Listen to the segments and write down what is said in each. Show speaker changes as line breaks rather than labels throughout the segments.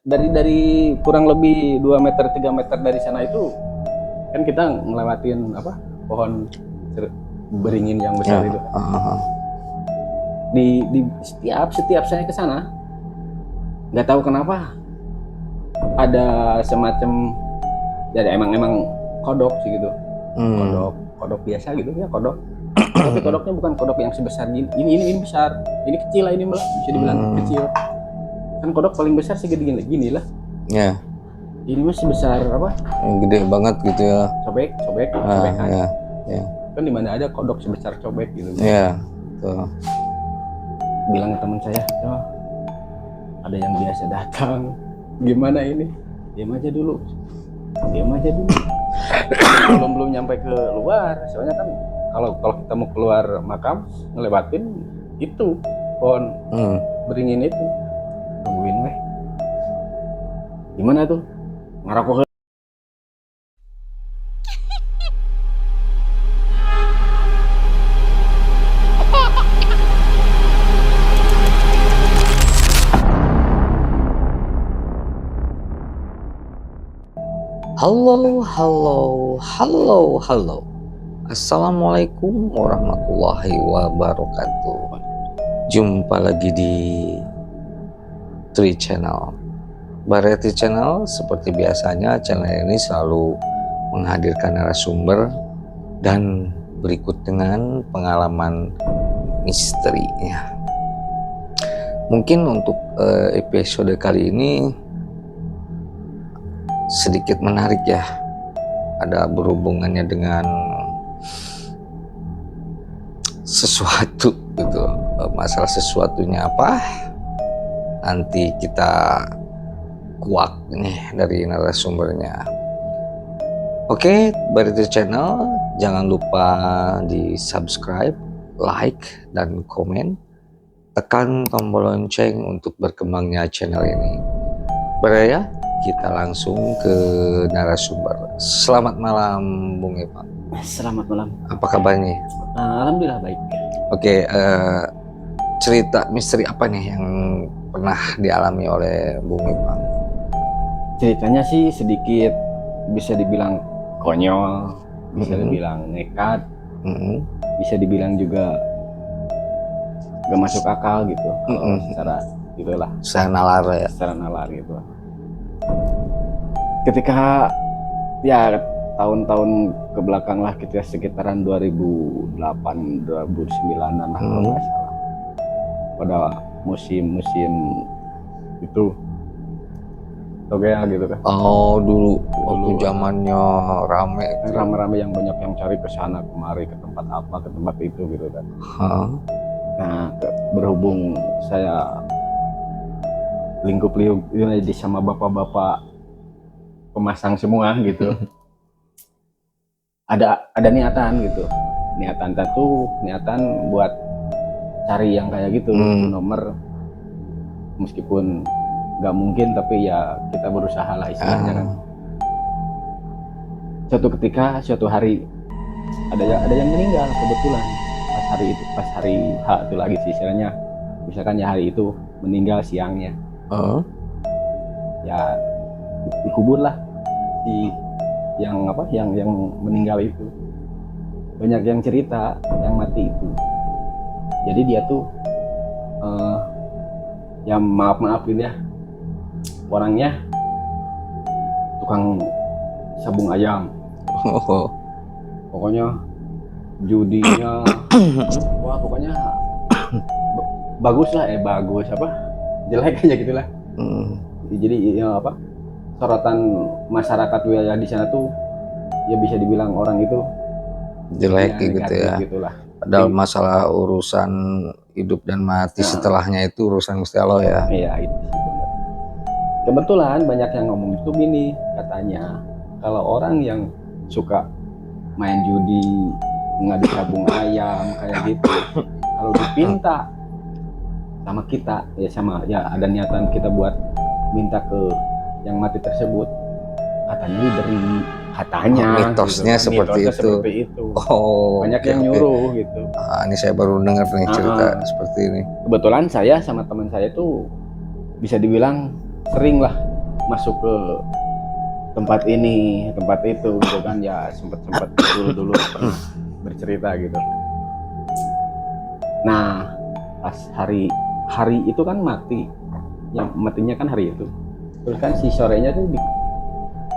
dari kurang lebih 2 meter 3 meter dari sana itu kan kita ngelewatin apa pohon beringin yang besar
Ya.
itu. Di setiap saya ke sana nggak tahu kenapa ada semacam jadi emang kodok sih gitu. Kodok biasa gitu ya, kodok. Tapi kodoknya bukan kodok yang sebesar ini besar. Ini kecil lah, ini malah bisa dibilang kecil. Kan kodok paling besar sih gini lah.
Ya.
Ini masih besar apa?
Gede banget gitu ya.
Cobekan.
Ya.
Kan di mana ada kodok sebesar cobek gitu.
Ya. Tuh.
Bilang ke teman saya, oh, ada yang biasa datang. Gimana ini? Diam aja dulu. belum nyampe ke luar. Soalnya kan kalau kita mau keluar makam ngelewatin itu pohon beringin itu. Tungguin weh. Gimana tuh? Ngarokok.
Halo. Assalamualaikum warahmatullahi wabarakatuh. Jumpa lagi di Tri Channel. Variety Channel seperti biasanya, channel ini selalu menghadirkan narasumber dan berikut dengan pengalaman misterinya. Mungkin untuk episode kali ini sedikit menarik ya, ada berhubungannya dengan sesuatu gitu. Masalah sesuatunya apa, nanti kita kuak nih dari narasumbernya. Oke, Variety Channel jangan lupa di subscribe, like, dan komen. Tekan tombol lonceng untuk berkembangnya channel ini. Beraya, kita langsung ke narasumber. Selamat malam Bung Ipang.
Selamat malam.
Apa kabarnya?
Alhamdulillah baik.
Oke, cerita misteri apa nih yang pernah dialami oleh Bung Ipang?
Ceritanya sih sedikit bisa dibilang konyol, bisa dibilang nekat, bisa dibilang juga gak masuk akal gitu. Kalau secara gitulah. Secara nalar gitu. Ketika ya tahun-tahun ke belakang lah, kita sekitaran 2008 2009-an lah kalau nggak salah, pada musim itu togel gitu kan.
Dulu waktu zamannya rame
yang banyak yang cari ke sana kemari, ke tempat apa, ke tempat itu gitu kan. Nah, berhubung saya lingkup ini sama bapak-bapak pemasang semua gitu. ada niatan gitu, niatan buat cari yang kayak gitu, nomor, meskipun nggak mungkin tapi ya kita berusaha lah istilahnya kan. Suatu hari ada yang meninggal kebetulan pas hari H itu lagi sih istilahnya, misalkan ya hari itu meninggal siangnya, ya dikubur lah si yang meninggal itu. Banyak yang cerita yang mati itu, jadi dia tuh ya maaf gitu ya, orangnya tukang sabung ayam. Pokoknya judinya wah pokoknya bagus jelek aja gitulah. Jadi ya sorotan masyarakat wilayah di sana tuh ya bisa dibilang orang itu
jelek ya, gitu ya.
Gitulah.
Padahal masalah urusan hidup dan mati setelahnya itu urusan Gusti Allah ya.
Iya itu sih benar. Kebetulan banyak yang ngomong itu gini, katanya kalau orang yang suka main judi, ngadu sabung ayam kayak gitu, kalau dipinta sama kita ya ada niatan kita buat minta ke yang mati tersebut, katanya diberi, katanya
mitosnya gitu. seperti itu.
Banyak yang nyuruh gitu.
Ini saya baru dengar nih cerita seperti ini.
Kebetulan saya sama teman saya tuh bisa dibilang sering lah masuk ke tempat ini tempat itu gitu kan, ya sempet dulu pernah bercerita gitu. Nah pas hari itu kan mati, yang matinya kan hari itu, terus kan si sorenya tuh di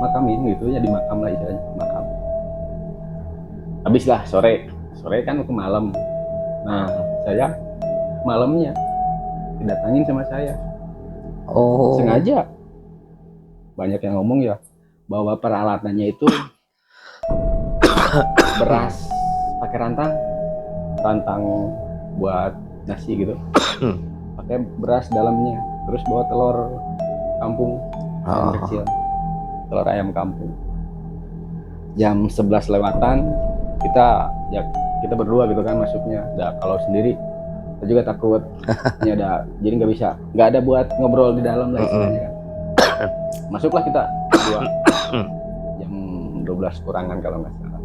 makamin gitu ya, di makam lah istilahnya, makam. Habis lah sore kan ke malam. Nah saya malamnya didatangin sama saya,
Oh.
sengaja. Banyak yang ngomong ya bahwa peralatannya itu beras pakai rantang buat nasi gitu, pakai beras dalamnya, terus bawa telur kampung yang kecil, telur ayam kampung. Jam 11 lewatan kita berdua gitu kan masuknya. Kalau sendiri kita juga takut ini ada, jadi nggak ada buat ngobrol di dalam lah istilahnya kan. Masuklah kita berdua jam 12 kurangan kalau nggak salah,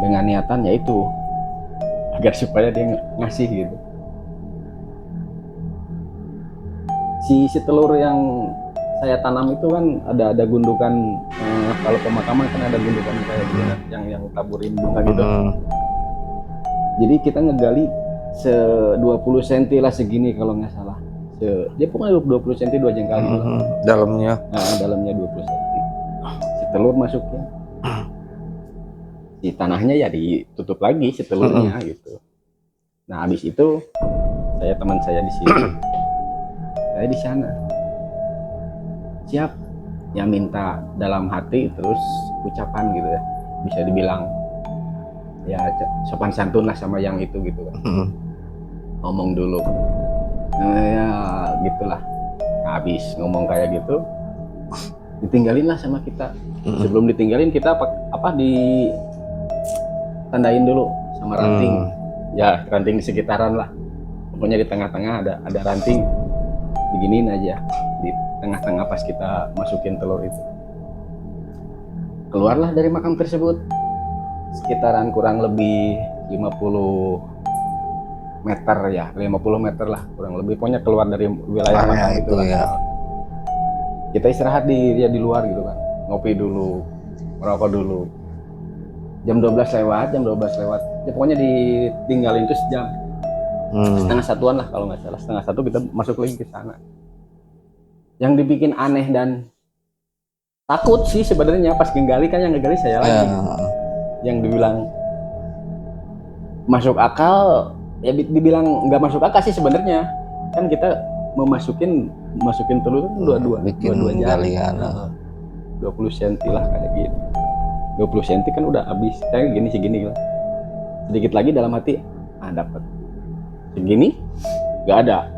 dengan niatan yaitu agar supaya dia ngasih gitu. Si telur yang saya tanam itu kan ada gundukan, kalau pemakaman kan ada gundukan kayak gitu yang taburin bunga gitu. Jadi kita ngegali 20 cm lah segini kalau nggak salah. Dia pokoknya 20 cm 2 jengkal gitu.
Dalamnya.
Nah, dalamnya 20 cm. Si telur masuknya. Si tanahnya ya ditutup lagi si telurnya gitu. Nah, habis itu teman saya di sini. Saya di sana. Siap. Ya minta dalam hati terus ucapan gitu ya. Bisa dibilang ya sopan santun lah sama yang itu gitu kan. Ngomong dulu. Ya gitulah. Habis ngomong kayak gitu, ditinggalin lah sama kita. Sebelum ditinggalin kita ditandain dulu sama ranting. Ya ranting di sekitaran lah. Pokoknya di tengah-tengah ada ranting. Beginiin aja di tengah-tengah pas kita masukin telur itu. Keluarlah dari makam tersebut sekitaran kurang lebih 50 meter ya, 50 meter lah kurang lebih, pokoknya keluar dari wilayah makam itu ya. Kita istirahat di luar gitu kan, ngopi dulu, merokok dulu. Jam 12 lewat ya pokoknya ditinggalin itu sejam. Setengah satuan lah kalau nggak salah, setengah satu kita masuk lagi ke sana. Yang dibikin aneh dan takut sih sebenarnya pas nggali, kan yang ngegali saya lagi. Yang dibilang masuk akal ya dibilang nggak masuk akal sih sebenarnya. Kan kita masukin telur itu dua jari, 20 cm lah kayak gitu. 20 cm kan udah habis, kayak segini lah. Sedikit lagi dalam hati, dapat segini nggak ada,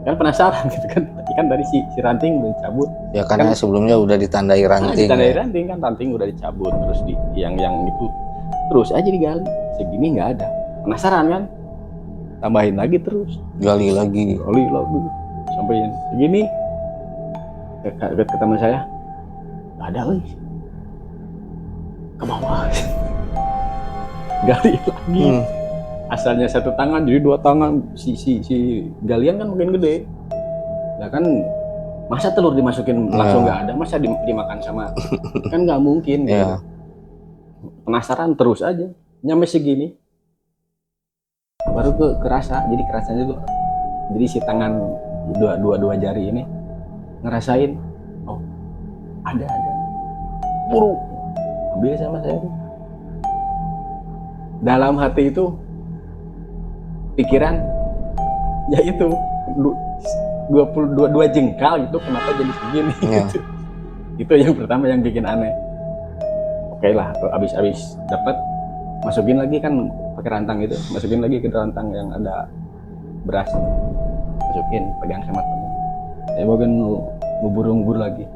kan penasaran gitu kan. Kan dari si ranting udah dicabut
ya, karena kan sebelumnya udah ditandai ranting.
Ranting kan, ranting udah dicabut, terus yang itu terus aja digali, segini nggak ada. Penasaran kan, tambahin lagi terus, gali lagi sampai segini. Ke teman saya, nggak ada lagi, ke bawah. Gali lagi. Asalnya satu tangan jadi 2 tangan. Si galian kan makin gede. Nah kan masa telur dimasukin langsung nggak ada, masa dimakan sama kan nggak mungkin gitu. Penasaran terus aja, nyampe segini baru kerasa. Jadi kerasanya tuh, jadi si tangan dua jari ini ngerasain, oh ada buru ambil sama saya. Dalam hati itu pikiran ya itu 22 jengkal gitu, kenapa jadi segini gitu. Itu yang pertama yang bikin aneh. Oke lah, abis dapat, masukin lagi kan pakai rantang gitu, masukin lagi ke rantang yang ada beras, masukin, pegang sama teman. Saya bagian ngubur lagi,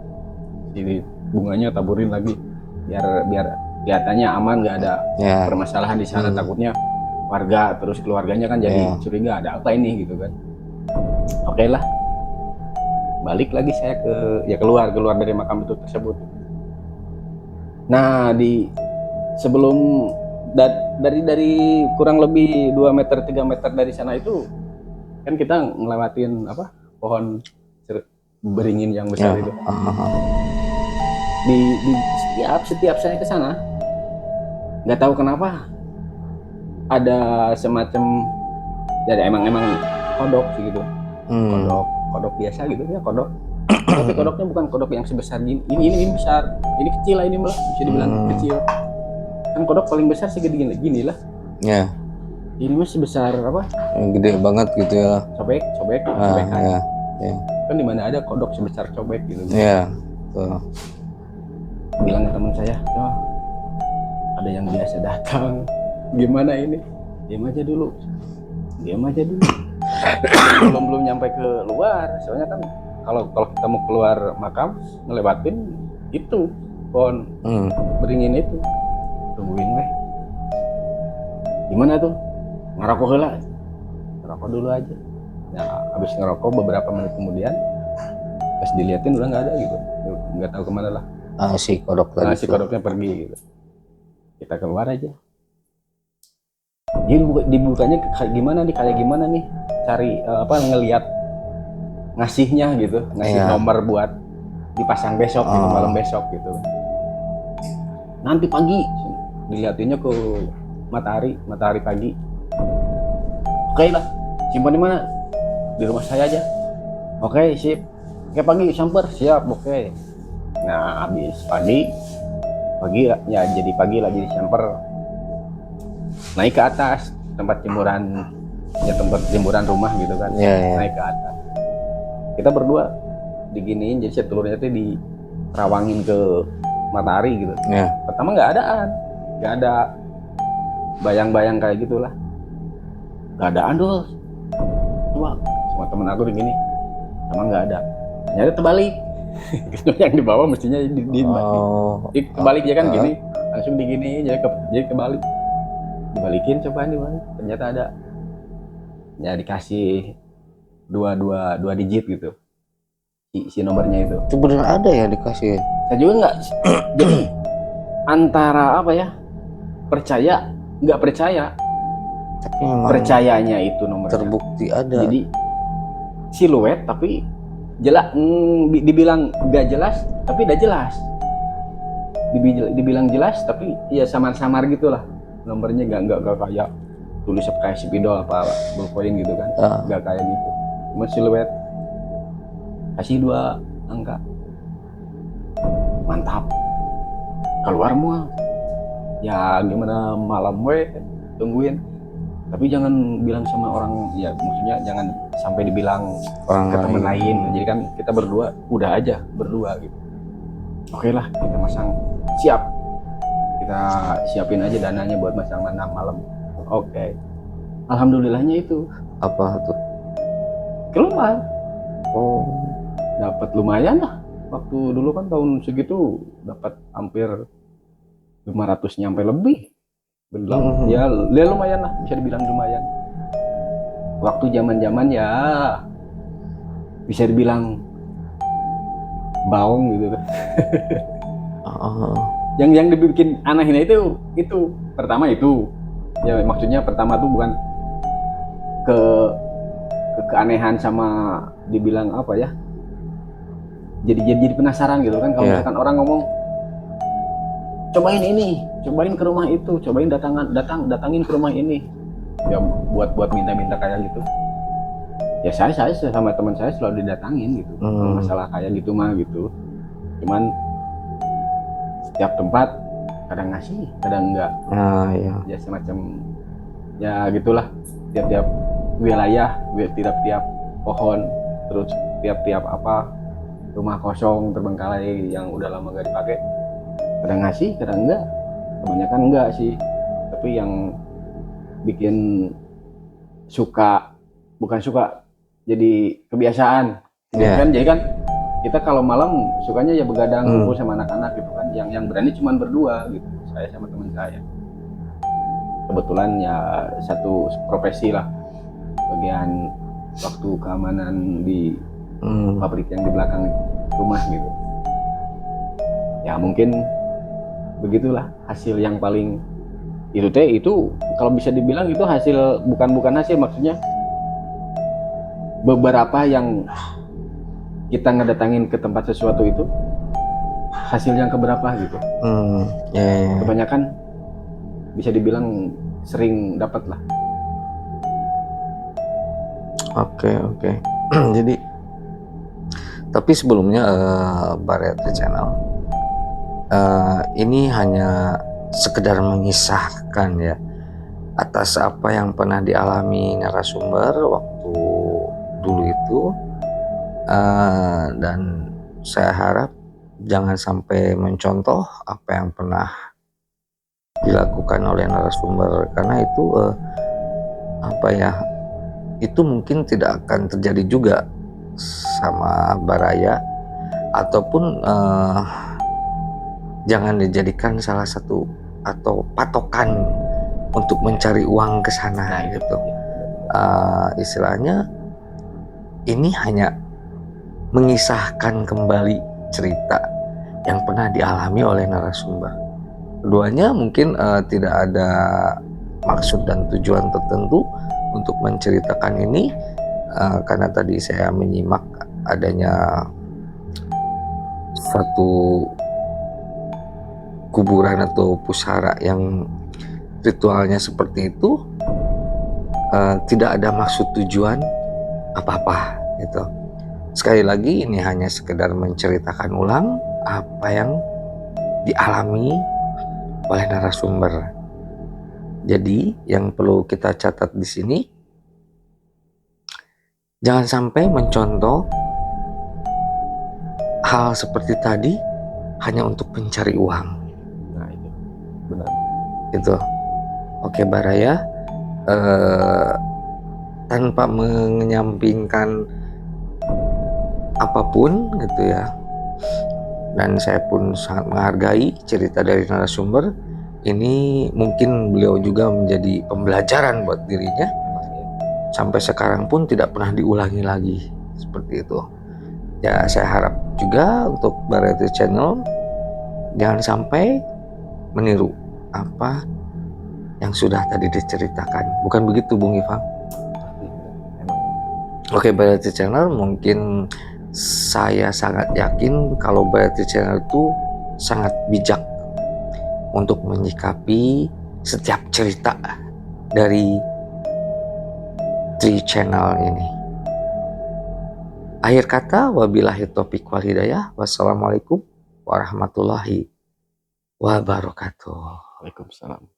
jadi bunganya taburin lagi biar kelihatannya aman, nggak ada permasalahan di sana. Takutnya warga terus keluarganya kan jadi curiga, ada apa ini gitu kan. Oke lah, balik lagi saya keluar dari makam itu tersebut. Nah sebelum dari kurang lebih 2 meter 3 meter dari sana itu kan kita ngelewatin pohon beringin yang besar itu. Di setiap saya ke sana, nggak tahu kenapa ada semacam, jadi emang kodok sih gitu. Kodok biasa gitu ya, kodok. Tapi kodoknya bukan kodok yang sebesar gini. Ini besar. Ini kecil lah, ini malah bisa dibilang kecil. Kan kodok paling besar segede gini lah.
Ya.
Ini mah sebesar apa?
Yang gede banget gitu ya.
Cobek kan.
Ya.
Kan di mana ada kodok sebesar cobek gitu.
Iya. Tuh.
Bilang ke teman saya, "Oh, ada yang biasa datang. Gimana ini? Diam aja dulu. belum nyampe ke luar. Soalnya kan kalau kita mau keluar makam ngelewatin itu pohon beringin itu. Tungguin weh. Gimana tuh? Ngerokok heula. Ngerokok dulu aja. Nah, habis ngerokok beberapa menit kemudian pas diliatin udah nggak ada gitu. Nggak tahu kemana lah.
Si kodok tadi.
Si kodoknya pergi gitu. Kita keluar aja. Jadi dibukanya kayak gimana nih? Cari ngelihat ngasihnya gitu, ngasih nomor buat dipasang besok gitu, malam besok gitu. Nanti pagi dilihatinnya ke matahari pagi. Oke lah, simpan di mana? Di rumah saya aja. Oke, sip. Oke, pagi samper, siap. Oke. Nah, habis pagi ya, jadi pagi lagi disamper. Naik ke atas tempat jemuran rumah gitu kan. Naik ke atas. Kita berdua diginiin, jadi telurnya itu diterawangin ke matahari gitu. Pertama nggak ada bayang-bayang kayak gitulah. Nggak ada andul. Coba sama temen aku begini, sama nggak ada. Ternyata terbalik. Yang di bawah mestinya dibalik ya kan, gini langsung digini jadi kebalik. Dibalikin, cobaan dibalik, ternyata ada. Ya dikasih dua digit gitu si nomornya itu.
Itu bener ada ya dikasih?
Saya juga nggak. Jadi antara apa ya, percaya nggak percaya,
tapi memang
percayanya itu nomornya
terbukti ada.
Jadi siluet tapi jelas, dibilang nggak jelas tapi udah jelas, dibilang jelas tapi ya samar-samar gitulah. Nomornya nggak kayak tulis kayak spidol apa ballpoint gitu kan, nggak kayak gitu. Cuma siluet, kasih 2 angka, mantap. Keluar mual ya, gimana malam tungguin, tapi jangan bilang sama orang ya, maksudnya jangan sampai dibilang orang ke teman lain. Jadi kan kita berdua udah aja berdua gitu. Oke lah, kita masang, siap, kita siapin aja dananya buat masang malam. Oke. Alhamdulillahnya itu
apa tuh?
Keluar. Dapat lumayan lah. Waktu dulu kan tahun segitu dapat hampir 500 nyampe lebih. Belang. Ya lumayan lah, bisa dibilang lumayan. Waktu zaman ya bisa dibilang baung gitu. Yang dibikin anehnya itu pertama itu. Ya maksudnya pertama tuh bukan keanehan sama dibilang apa ya, jadi penasaran gitu kan. Kalau misalkan orang ngomong cobain ini, cobain ke rumah itu, cobain datangin ke rumah ini ya, buat minta kayak gitu ya. Saya sama teman saya selalu didatangin gitu. Masalah kayak gitu mah gitu. Cuman setiap tempat kadang ngasih, kadang enggak. Ya semacam ya gitulah. Tiap wilayah, tiap pohon, terus tiap rumah kosong terbengkalai yang udah lama gak dipakai, kadang ngasih, kadang enggak. Kebanyakan enggak sih. Tapi yang bikin bukan suka, jadi kebiasaan. Jadi kan kita kalau malam sukanya ya begadang ngumpul sama anak-anak gitu kan. Yang berani cuma berdua gitu, saya sama teman saya. Kebetulan ya satu profesi lah, bagian waktu keamanan di pabrik yang di belakang rumah gitu. Ya mungkin begitulah hasil yang paling itu kalau bisa dibilang itu hasil, bukan hasil, maksudnya beberapa yang kita ngedatangin ke tempat sesuatu itu hasil yang keberapa gitu.
Ya.
Kebanyakan bisa dibilang sering dapat lah.
Oke. Jadi tapi sebelumnya Barete Channel ini hanya sekedar mengisahkan ya atas apa yang pernah dialami narasumber waktu dulu itu, dan saya harap jangan sampai mencontoh apa yang pernah dilakukan oleh narasumber, karena itu itu mungkin tidak akan terjadi juga sama Baraya, ataupun jangan dijadikan salah satu atau patokan untuk mencari uang ke sana gitu. Istilahnya ini hanya mengisahkan kembali cerita yang pernah dialami oleh narasumber. Keduanya mungkin tidak ada maksud dan tujuan tertentu untuk menceritakan ini, karena tadi saya menyimak adanya satu kuburan atau pusara yang ritualnya seperti itu, tidak ada maksud tujuan apa-apa gitu. Sekali lagi ini hanya sekedar menceritakan ulang apa yang dialami oleh narasumber. Jadi yang perlu kita catat di sini, jangan sampai mencontoh hal seperti tadi hanya untuk mencari uang.
Nah itu benar.
Gitu. Oke Baraya, tanpa menyampingkan apapun gitu ya, dan saya pun sangat menghargai cerita dari narasumber ini. Mungkin beliau juga menjadi pembelajaran buat dirinya, sampai sekarang pun tidak pernah diulangi lagi seperti itu ya. Saya harap juga untuk Barete Channel jangan sampai meniru apa yang sudah tadi diceritakan, bukan begitu Bung Ivang? Oke, Barete Channel, mungkin saya sangat yakin kalau Barete Channel itu sangat bijak untuk menyikapi setiap cerita dari Tri Channel ini. Akhir kata, wabillahi taufiq wal hidayah. Wassalamualaikum warahmatullahi wabarakatuh.
Waalaikumsalam.